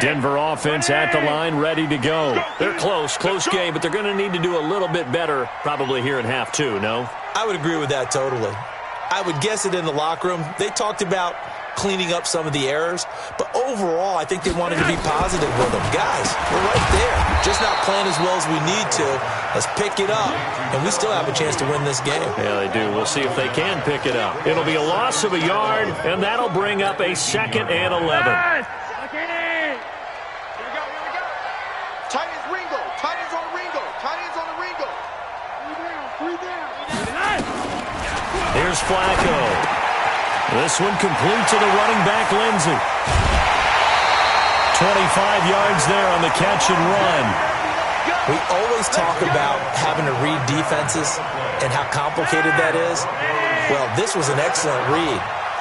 Denver offense at the line, ready to go. They're close game, but they're going to need to do a little bit better probably here in half two, no? I would agree with that totally. I would guess it in the locker room. They talked about cleaning up some of the errors, but overall, I think they wanted to be positive with them. Guys, we're right there. Just not playing as well as we need to. Let's pick it up, and we still have a chance to win this game. Yeah, they do. We'll see if they can pick it up. It'll be a loss of a yard, and that'll bring up a 2nd and 11. Here we go. Tight ends Ringo. Tight ends on Ringo. Tight ends on the Ringo. 3 down. Here's Flacco. This one complete to the running back, Lindsey. 25 yards there on the catch and run. We always talk about having to read defenses and how complicated that is. Well, this was an excellent read.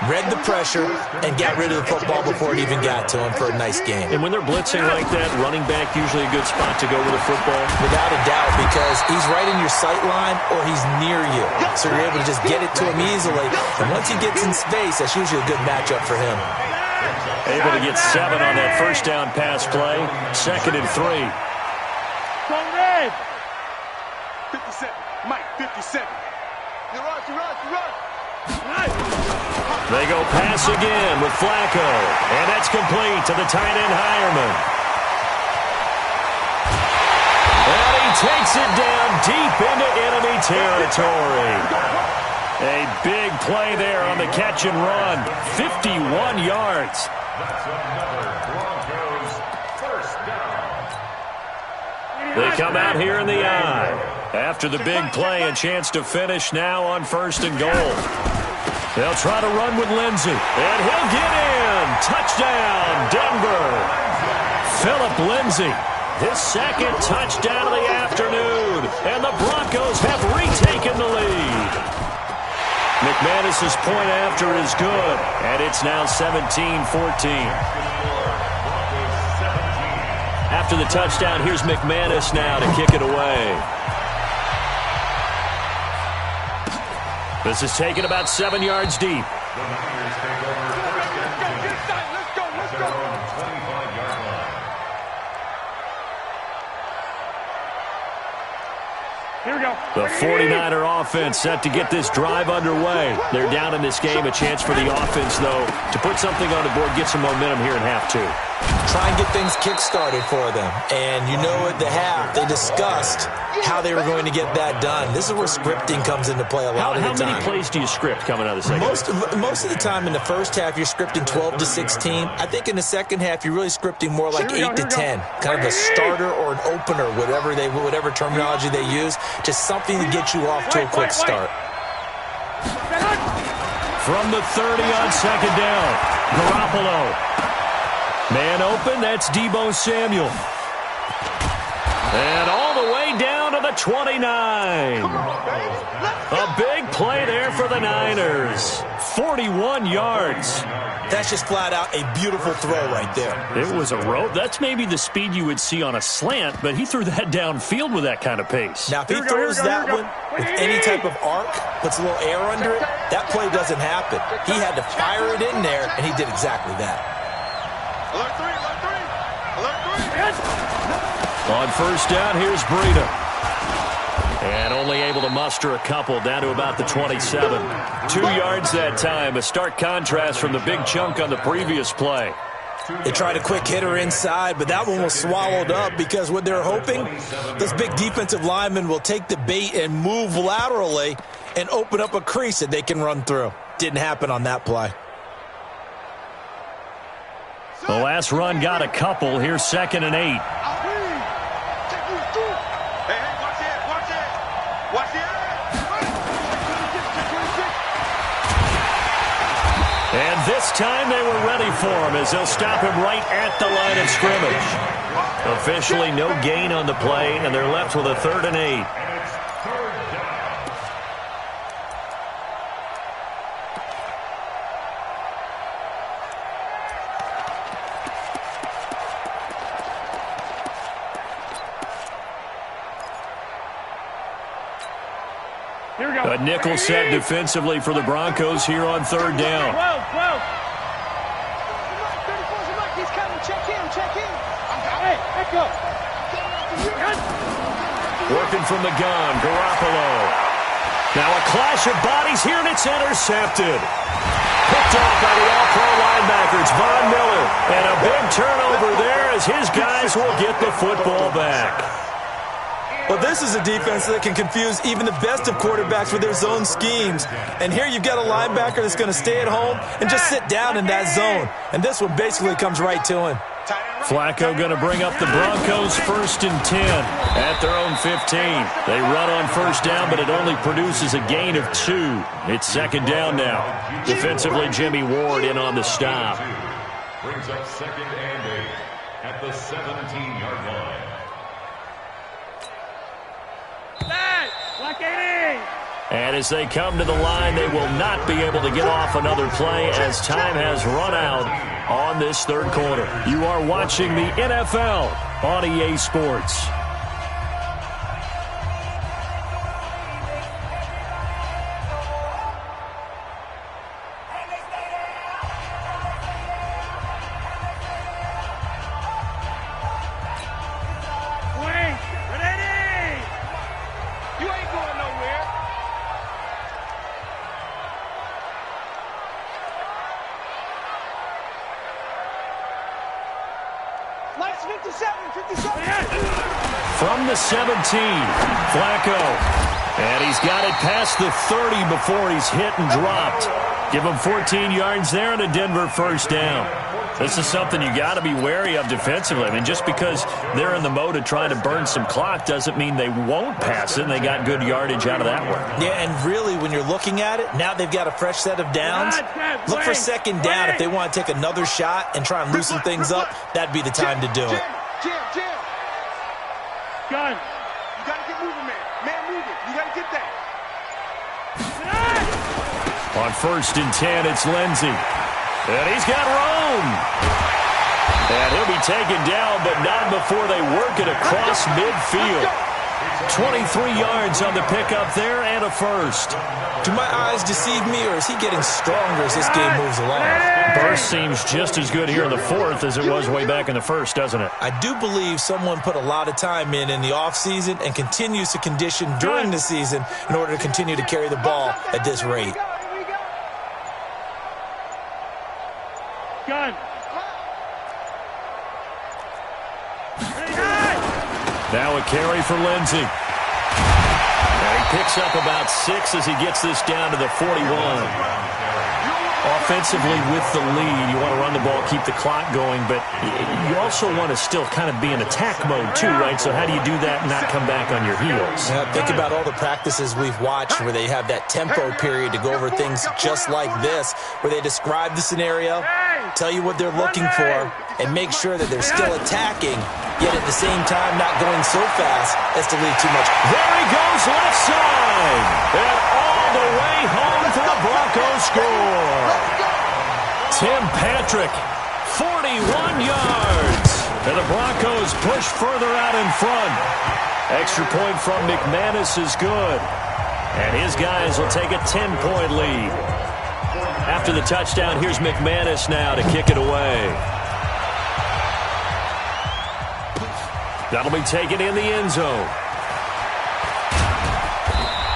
Read the pressure and got rid of the football before it even got to him for a nice game. And when they're blitzing like that, running back usually a good spot to go with a football? Without a doubt, because he's right in your sight line or he's near you. So you're able to just get it to him easily. And once he gets in space, that's usually a good matchup for him. Able to get 7 on that first down pass play. 2nd and 3. Go red. 57. Mike, 57. You run. They go pass again with Flacco. And that's complete to the tight end, Hireman. And he takes it down deep into enemy territory. A big play there on the catch and run. 51 yards. They come out here in the eye. After the big play, a chance to finish now on 1st and goal. They'll try to run with Lindsey. And he'll get in. Touchdown, Denver. Philip Lindsey, his 2nd touchdown of the afternoon. And the Broncos have retaken the lead. McManus's point after is good. And it's now 17-14. After the touchdown, here's McManus now to kick it away. This is taken about 7 yards deep. Here we go. The 49er offense set to get this drive underway. They're down in this game. A chance for the offense, though, to put something on the board, get some momentum here in half two. Try and get things kick-started for them. And you know at the half, they discussed how they were going to get that done. This is where scripting comes into play a lot of the time. How many plays do you script coming out of the second half? Most of the time in the first half, you're scripting 12 to 16. I think in the second half, you're really scripting more like 8 to 10. Kind of a starter or an opener, whatever terminology they use. Just something to get you off to a quick start. From the 30 on 2nd down, Garoppolo. Man open, that's Deebo Samuel. And all the way down to the 29. A big play there for the Niners. 41 yards. That's just flat out a beautiful throw right there. It was a rope. That's maybe the speed you would see on a slant, but he threw that downfield with that kind of pace. Now, if he throws that one with any type of arc, puts a little air under it, that play doesn't happen. He had to fire it in there, and he did exactly that. Alert 3. On 1st down, here's Breida. And only able to muster a couple down to about the 27. 2 yards that time. A stark contrast from the big chunk on the previous play. They tried a quick hitter inside, but that one was swallowed up because what they're hoping, this big defensive lineman will take the bait and move laterally and open up a crease that they can run through. Didn't happen on that play. The last run got a couple. Here's 2nd and 8. And this time they were ready for him as they'll stop him right at the line of scrimmage. Officially no gain on the play, and they're left with a 3rd and 8. Here we go. A nickel set defensively for the Broncos here on 3rd down. Whoa. 34's a Mike. He's coming. Check him. check in. Hey, echo. Working from the gun, Garoppolo. Now a clash of bodies here, and it's intercepted. Picked off by the all-pro linebacker. It's Von Miller. And a big turnover there as his guys will get the football back. Well, this is a defense that can confuse even the best of quarterbacks with their zone schemes. And here you've got a linebacker that's going to stay at home and just sit down in that zone. And this one basically comes right to him. Flacco going to bring up the Broncos 1st and 10 at their own 15. They run on first down, but it only produces a gain of 2. It's 2nd down now. Defensively, Jimmy Ward in on the stop. Brings up 2nd and 8 at the 17-yard line. And as they come to the line, they will not be able to get off another play as time has run out on this 3rd quarter. You are watching the NFL on EA Sports. From the 17, Flacco. And he's got it past the 30 before he's hit and dropped. Give him 14 yards there and a Denver 1st down. This is something you got to be wary of defensively. I mean, just because they're in the mode of trying to burn some clock doesn't mean they won't pass it, and they got good yardage out of that one. Yeah, and really, when you're looking at it, now they've got a fresh set of downs. Look for 2nd down. If they want to take another shot and try and loosen things up, that'd be the time to do it. Jim. Gun. You got to get moving, man. Man, move it. You got to get that. On 1st and 10, it's Lindsey. And he's got room. And he'll be taken down, but not before they work it across midfield. 23 yards on the pickup there and a 1st. Do my eyes deceive me, or is he getting stronger as this game moves along? Burst seems just as good here in the 4th as it was way back in the 1st, doesn't it? I do believe someone put a lot of time in the offseason and continues to condition during the season in order to continue to carry the ball at this rate. Gun. Now a carry for Lindsey. And he picks up about 6 as he gets this down to the 41. Offensively with the lead, you want to run the ball, keep the clock going, but you also want to still kind of be in attack mode too, right? So how do you do that and not come back on your heels? Yeah, think about all the practices we've watched where they have that tempo period to go over things just like this, where they describe the scenario, tell you what they're looking for, and make sure that they're still attacking, yet at the same time not going so fast as to leave too much. There he goes, left side, and all the way home for the Broncos score. Tim Patrick, 41 yards, and the Broncos push further out in front. Extra point from McManus is good, and his guys will take a 10-point lead. After the touchdown, here's McManus now to kick it away. That'll be taken in the end zone.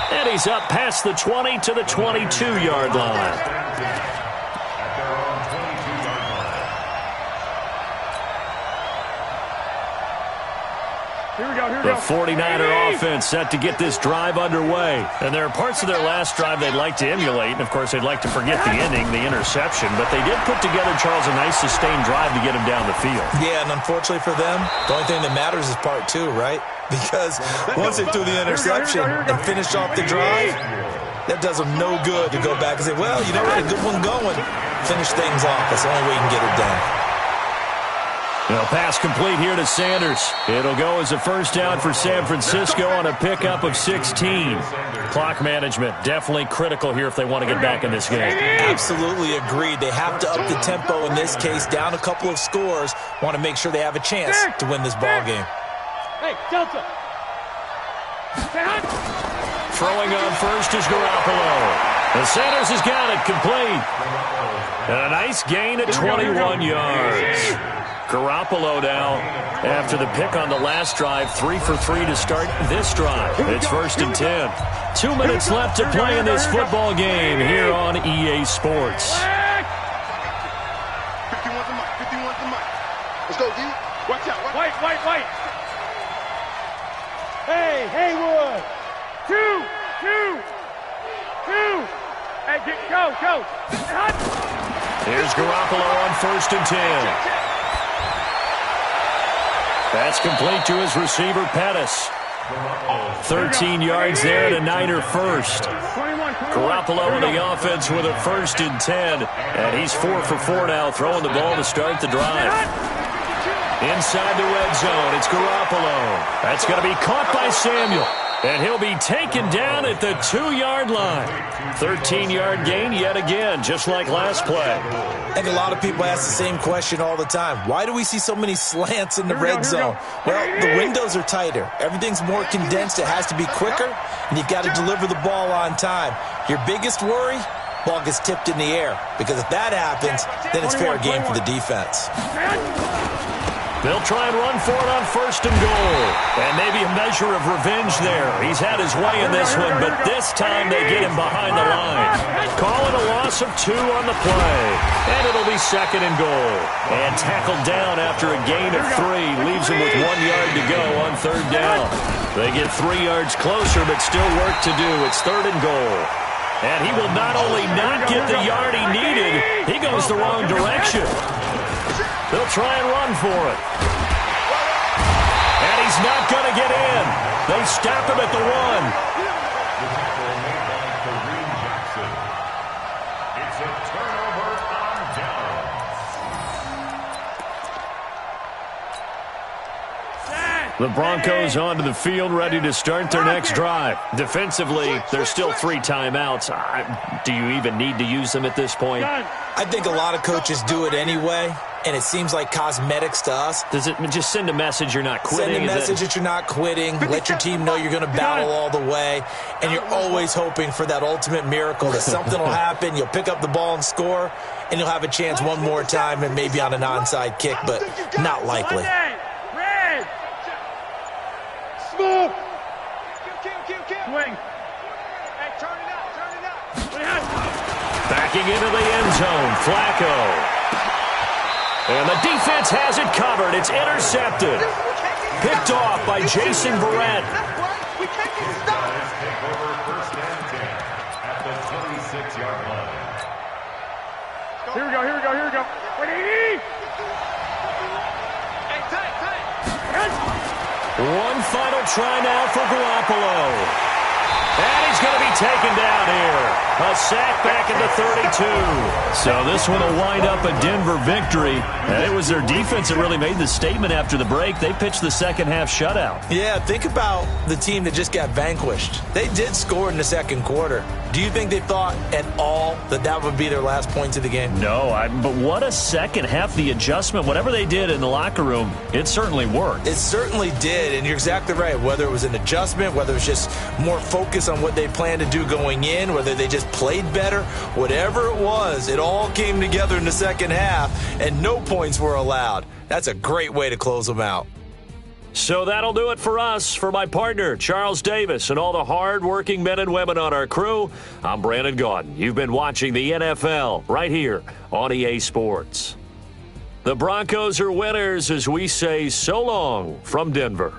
And he's up past the 20 to the 22-yard line. The 49er offense set to get this drive underway. And there are parts of their last drive they'd like to emulate. And, of course, they'd like to forget the ending, the interception. But they did put together, Charles, a nice sustained drive to get him down the field. Yeah, and unfortunately for them, the only thing that matters is part 2, right? Because once they threw the interception and finished off the drive, that does them no good to go back and say, well, you know what, a good one going. Finish things off. That's the only way you can get it done. Pass complete here to Sanders. It'll go as a first down for San Francisco on a pickup of 16. Clock management definitely critical here if they want to get back in this game. Absolutely agreed. They have to up the tempo in this case, down a couple of scores. Want to make sure they have a chance to win this ball game. Hey, Delta. Throwing on first is Garoppolo. And Sanders has got it complete. And a nice gain at 21 yards. Garoppolo now, after the pick on the last drive, 3 for 3 to start this drive. It's 1st and 10. 2 minutes left to play in this football game here on EA Sports. 51's the mic. 51's the mic. Let's go, D. Watch out. White. Hey, Haywood. Two. Hey, go. Here's Garoppolo on 1st and 10. That's complete to his receiver, Pettis. 13 yards there to Niner first. Garoppolo in the offense with a 1st and 10. And he's 4 for 4 now, throwing the ball to start the drive. Inside the red zone, it's Garoppolo. That's going to be caught by Samuel. And he'll be taken down at the 2-yard line. 13-yard gain yet again, just like last play. I think a lot of people ask the same question all the time. Why do we see so many slants in the red zone? Well, the windows are tighter. Everything's more condensed. It has to be quicker, and you've got to deliver the ball on time. Your biggest worry? Ball gets tipped in the air. Because if that happens, then it's fair game for the defense. They'll try and run for it on 1st and goal. And maybe a measure of revenge there. He's had his way in this one, but this time they get him behind the line. Call it a loss of 2 on the play. And it'll be 2nd and goal. And tackled down after a gain of 3. Leaves him with 1 yard to go on 3rd down. They get 3 yards closer, but still work to do. It's 3rd and goal. And he will not only not get the yard he needed, he goes the wrong direction. They'll try and run for it. And he's not going to get in. They stop him at the 1. The tackle made by Kareem Jackson. It's a turnover on down. The Broncos onto the field, ready to start their next drive. Defensively, there's still 3 timeouts. Do you even need to use them at this point? I think a lot of coaches do it anyway, and it seems like cosmetics to us. Does it just send a message you're not quitting? Send a message that you're not quitting. Let your team know you're going to battle all the way, and you're always hoping for that ultimate miracle that something will happen, you'll pick up the ball and score, and you'll have a chance one more time and maybe on an onside kick, but not likely. Smooth. Swing. Hey, turn it out. Backing into the end zone, Flacco. And the defense has it covered. It's intercepted. Picked off by Jason Verrett. We can't get stopped. Take over 1st and 10 at the 26-yard line. Here we go. Wait, Hey, tight. One final try now for Garoppolo. And he's going to be taken down here. A sack back at the 32. So this one will wind up a Denver victory. And it was their defense that really made the statement after the break. They pitched the second half shutout. Yeah, think about the team that just got vanquished. They did score in the 2nd quarter. Do you think they thought at all that that would be their last points of the game? No, but what a second half. The adjustment, whatever they did in the locker room, it certainly worked. It certainly did, and you're exactly right. Whether it was an adjustment, whether it was just more focus on what they planned to do going in, whether they just played better, whatever it was, it all came together in the second half, and no points were allowed. That's a great way to close them out. So that'll do it for us. For my partner, Charles Davis, and all the hard-working men and women on our crew, I'm Brandon Gaudin. You've been watching the NFL right here on EA Sports. The Broncos are winners as we say so long from Denver.